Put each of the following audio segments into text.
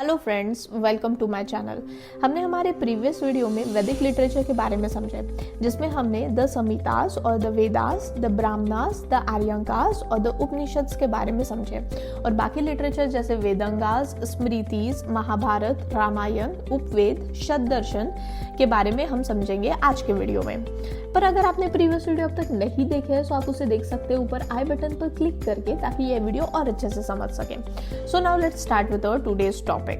Hello friends, welcome to my channel. हमने हमारे previous video में वैदिक लिटरेचर के बारे में समझे, जिसमें हमने द संहितास और the Vedas, the Brahmanas, the Aranyakas और द उपनिषद्स के बारे में समझे। और बाकी लिटरेचर जैसे वेदंगास, स्मृतिस, महाभारत, रामायण, उपवेद, शतदर्शन के बारे में हम समझेंगे आज के वीडियो में। पर अगर आपने प्रीवियस वीडियो अब तक नहीं देखे है तो आप उसे देख सकते हैं ऊपर आई बटन पर क्लिक करके, ताकि ये वीडियो और अच्छे से समझ सकें। So now let's start with our today's topic.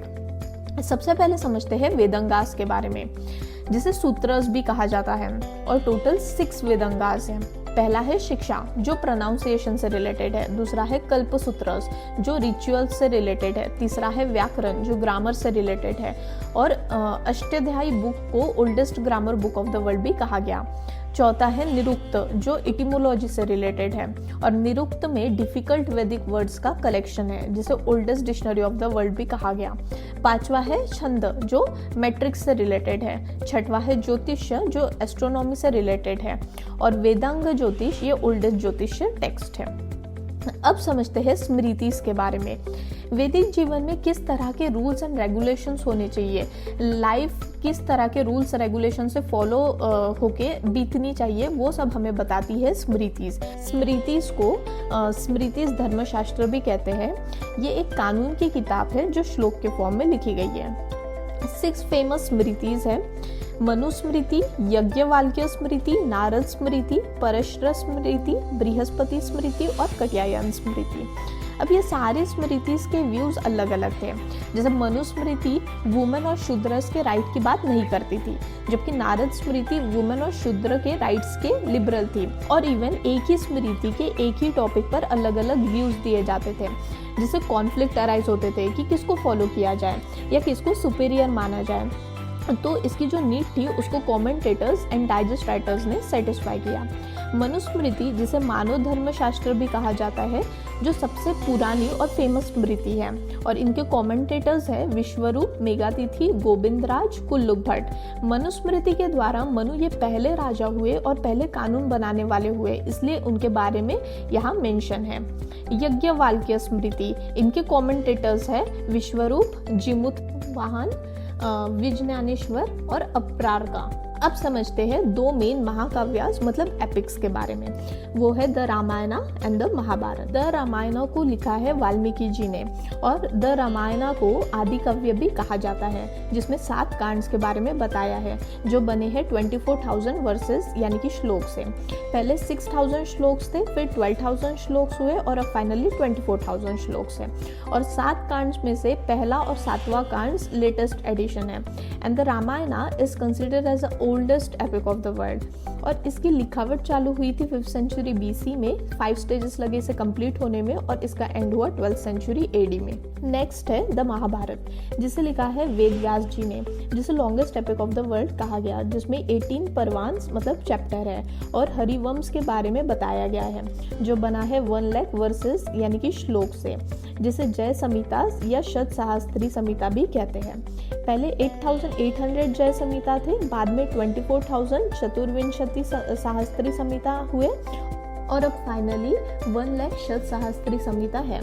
सबसे पहले समझते हैं वेदंगास के बारे में, जिसे सूत्रस भी कहा जाता है। और टोटल 6 वेदंगास हैं। पहला है शिक्षा, जो प्रोनाउंसिएशन से रिलेटेड है। दूसरा है कल्पसूत्रस, जो रिचुअल्स से रिलेटेड है। तीसरा है व्याकरण, जो ग्रामर से रिलेटेड है। और अष्टाध्यायी बुक को oldest grammar book of the world भी कहा गया। चौथा है निरुक्त, जो इटिमोलॉजी से रिलेटेड है। और निरुक्त में डिफिकल्ट वैदिक वर्ड्स का कलेक्शन है, जिसे oldest dictionary of the world भी कहा गया। पांचवा है छंद, जो मैट्रिक्स से रिलेटेड है। छठवा है ज्योतिष्य, जो एस्ट्रोनॉमी से रिलेटेड है। और वेदांग ज्योतिष, ये ओल्डेस्ट ज्योतिष्य टेक्स्ट है। अब समझते हैं स्मृतिस के बारे में। वैदिक जीवन में किस तरह के रूल्स एंड रेगुलेशंस होने चाहिए, लाइफ किस तरह के रूल्स रेगुलेशन से फॉलो होके बीतनी चाहिए, वो सब हमें बताती है स्मृतिस। स्मृतिस को स्मृतिस धर्मशास्त्र भी कहते हैं। ये एक कानून की किताब है जो श्लोक के फॉर्म में लिखी गई है। 6 फेमस स्मृतिस है: मनुस्मृति, यज्ञवाल्क्य स्मृति, नारद स्मृति, परशुराम स्मृति, बृहस्पति स्मृति और कात्यायन स्मृति। अब ये सारे स्मृतिस के व्यूज अलग अलग थे। जैसे मनुस्मृति वुमेन और शूद्रस के राइट की बात नहीं करती थी, जबकि नारद स्मृति वुमेन और शूद्र के राइट्स के लिबरल थी। और इवन एक ही स्मृति के एक ही टॉपिक पर अलग अलग व्यूज दिए जाते थे, जिससे कॉन्फ्लिक्ट अराइज होते थे कि किसको फॉलो किया जाए या किसको सुपीरियर माना जाए। तो इसकी जो नीड थी उसको कमेंटेटर्स एंड डाइजेस्ट राइटर्स ने सेटिस्फाई किया। मनुस्मृति, जिसे मानव धर्मशास्त्र भी कहा जाता है, जो सबसे पुरानी और फेमस स्मृति है। और इनके कमेंटेटर्स है विश्वरूप, मेघातिथि, गोविंदराज, कुल्लुक भट्ट। मनुस्मृति के द्वारा मनु ये पहले राजा हुए और पहले कानून बनाने वाले हुए, इसलिए उनके बारे में यहाँ मेंशन है। यज्ञवाल्क्य स्मृति, इनके कमेंटेटर्स है विश्वरूप, जिमुत वाहन, विज्ञानेश्वर और अप्रार्का। अब समझते हैं 2 मेन महाकाव्यास मतलब एपिक्स के बारे में। वो है the Ramayana and the Mahabharata. The Ramayana को लिखा है वाल्मीकि जी ने, और द रामायणा को आदि काव्य भी कहा जाता है, जिसमें 7 कांड्स के बारे में बताया है, जो बने हैं 24,000 वर्सेस यानी कि श्लोक से। पहले 6,000 श्लोक्स थे, फिर 12,000 श्लोक्स हुए और अब फाइनली 24,000 श्लोक्स है। और 7 कांड्स में से पहला और 7वां कांड्स लेटेस्ट एडिशन है। And the Ramayana is considered as a oldest epic of the world. और इसकी लिखावट चालू हुई थी 5th सेंचुरी BC में। 5 स्टेजेस लगे इसे कंप्लीट होने में, और इसका एंड हुआ 12th सेंचुरी AD में। नेक्स्ट है द महाभारत, जिसे लिखा है वेद व्यास जी ने, जिसे longest epic of the world कहा गया, जिसमें 18 परवांस मतलब चैप्टर है। और हरिवंश के बारे में बताया गया है, जो बना है 1 लाख वर्सेस यानी कि श्लोक से, जिसे जय संहिता या शत सहस्त्री संहिता भी कहते हैं। पहले 8,800 जय संहिता थे, बाद में 24,000 चतुर्विंशति सहस्त्री संहिता हुए, और अब फाइनली 1 लाख शत सहस्त्री संहिता है।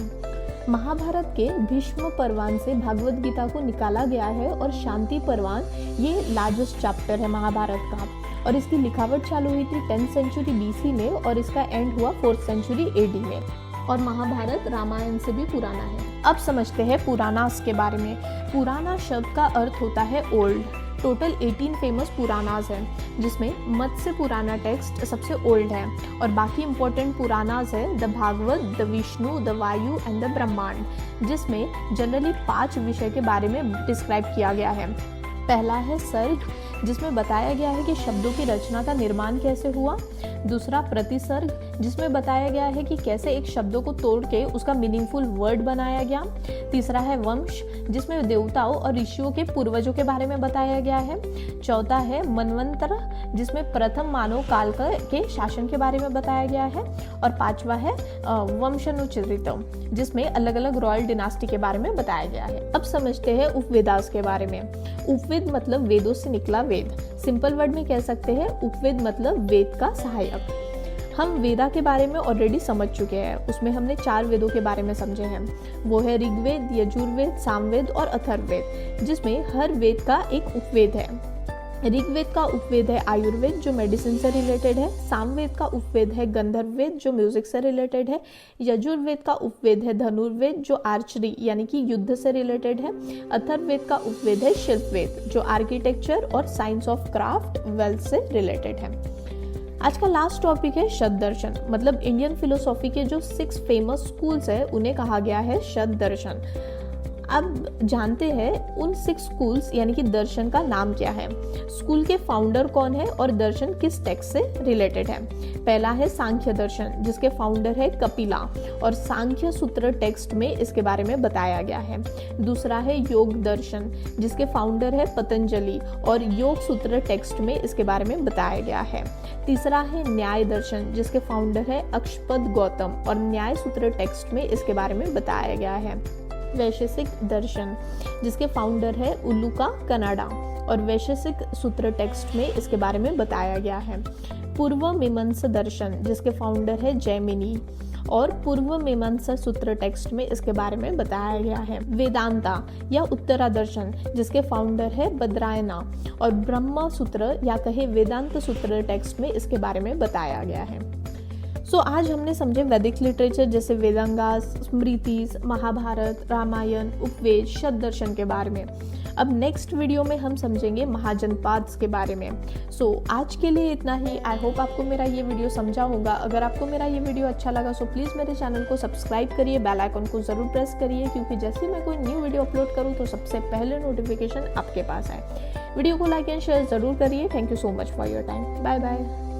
महाभारत के भीष्म परवान से भागवत गीता को निकाला गया है, और शांति परवान ये लार्जेस्ट चैप्टर है महाभारत का। और इसकी लिखावट चालू हुई थी 10th सेंचुरी BC में, और इसका एंड हुआ 4th सेंचुरी AD में। और महाभारत रामायण से भी पुराना है। अब समझते हैं पुराणास के बारे में। पुराना शब्द का अर्थ होता है ओल्ड। टोटल 18 फेमस पुराणास हैं, जिसमें मत्स्य पुराना टेक्स्ट सबसे ओल्ड है। और बाकी इंपॉर्टेंट पुराणास है the Bhagavata, the Vishnu, the Vayu and the Brahmanda, जिसमें जनरली 5 विषय के बारे में डिस्क्राइब किया गया है। पहला है सर्ग, जिसमें बताया गया है कि शब्दों की रचना का निर्माण कैसे हुआ। दूसरा प्रतिसर्ग, जिसमें बताया गया है कि कैसे एक शब्दों को तोड़ के उसका मीनिंगफुल वर्ड बनाया गया। तीसरा है वंश, जिसमें देवताओं और ऋषियों के पूर्वजों के बारे में बताया गया है। चौथा है मनवंतर, जिसमें प्रथम मानव काल के शासन के बारे में बताया गया है। और 5वां है वंशानुचरित, जिसमें अलग अलग रॉयल डिनास्टी के बारे में बताया गया है। अब समझते हैं उपवेदास के बारे में। उपवेद मतलब वेदों से निकला वेद। सिंपल वर्ड में कह सकते हैं उपवेद मतलब वेद का सहायक। हम वेदा के बारे में ऑलरेडी समझ चुके हैं। उसमें हमने 4 वेदों के बारे में समझे हैं। वो है ऋग्वेद, यजुर्वेद, सामवेद और अथर्ववेद, जिसमें हर वेद का एक उपवेद है। ऋग्वेद का उपवेद है आयुर्वेद, जो मेडिसिन से रिलेटेड है। सामवेद का उपवेद है गंधर्ववेद, जो म्यूजिक से रिलेटेड है। यजुर्वेद का उपवेद है धनुर्वेद, जो आर्चरी यानी कि युद्ध से रिलेटेड है। अथर्ववेद का उपवेद है शिल्पवेद, जो आर्किटेक्चर और साइंस ऑफ क्राफ्ट वेल्थ से रिलेटेड है। आज का लास्ट टॉपिक है शत दर्शन, मतलब इंडियन फिलोसॉफी के जो 6 फेमस स्कूल्स है उन्हें कहा गया है शत दर्शन। अब जानते हैं उन 6 स्कूल्स यानी कि दर्शन का नाम क्या है, स्कूल के फाउंडर कौन है और दर्शन किस टेक्स्ट से रिलेटेड है। पहला है सांख्य दर्शन, जिसके फाउंडर है कपिला और सांख्य सूत्र टेक्स्ट में इसके बारे में बताया गया है। दूसरा है योग दर्शन, जिसके फाउंडर है पतंजलि और योग सूत्र टेक्स्ट में इसके बारे में बताया गया है। तीसरा है न्याय दर्शन, जिसके फाउंडर है अक्षपद गौतम और न्याय सूत्र टेक्स्ट में इसके बारे में बताया गया है। वैशेषिक दर्शन, जिसके फाउंडर है उल्लूका कनाडा और वैशेषिक सूत्र टेक्स्ट में इसके बारे में बताया गया है। पूर्व मीमांसा दर्शन, जिसके फाउंडर है जैमिनी और पूर्व मीमांसा सूत्र टेक्स्ट में इसके बारे में बताया गया है। वेदांता या उत्तरा दर्शन, जिसके फाउंडर है बद्रायना और ब्रह्म सूत्र या कहे वेदांत सूत्र टेक्स्ट में इसके बारे में बताया गया है। आज हमने समझे वैदिक लिटरेचर जैसे वेदांगास, स्मृतिस, महाभारत, रामायण, उपवेद, शत दर्शन के बारे में। अब नेक्स्ट वीडियो में हम समझेंगे महाजनपाद्स के बारे में। आज के लिए इतना ही। आई होप आपको मेरा ये वीडियो समझा होगा। अगर आपको मेरा ये वीडियो अच्छा लगा प्लीज़ मेरे चैनल को सब्सक्राइब करिए, बेल आइकन को ज़रूर प्रेस करिए, क्योंकि जैसे मैं कोई न्यू वीडियो अपलोड करूँ तो सबसे पहले नोटिफिकेशन आपके पास आए। वीडियो को लाइक एंड शेयर ज़रूर करिए। Thank you so much for your time. Bye bye.